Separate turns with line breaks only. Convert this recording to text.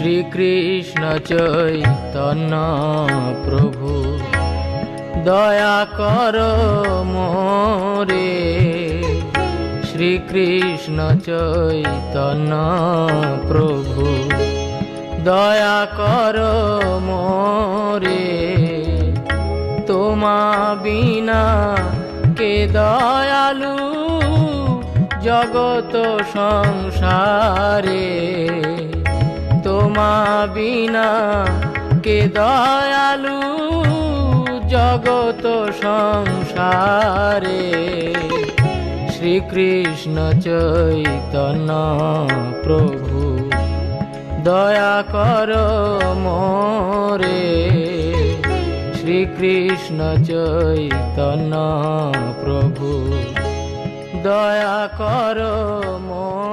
শ্রীকৃষ্ণ চৈতন্য প্রভু দয়া কর মোরে। শ্রীকৃষ্ণ চৈতন্য প্রভু দয়া কর মোরে। তোমা বিনা কে দয়ালু জগত সংসারে। তোমা বিনা কে দয়ালু জগত সংসারে। শ্রীকৃষ্ণ চৈতন্য প্রভু দয়া কর মোরে। শ্রীকৃষ্ণ চৈতন্য প্রভু দয়া কর মোরে।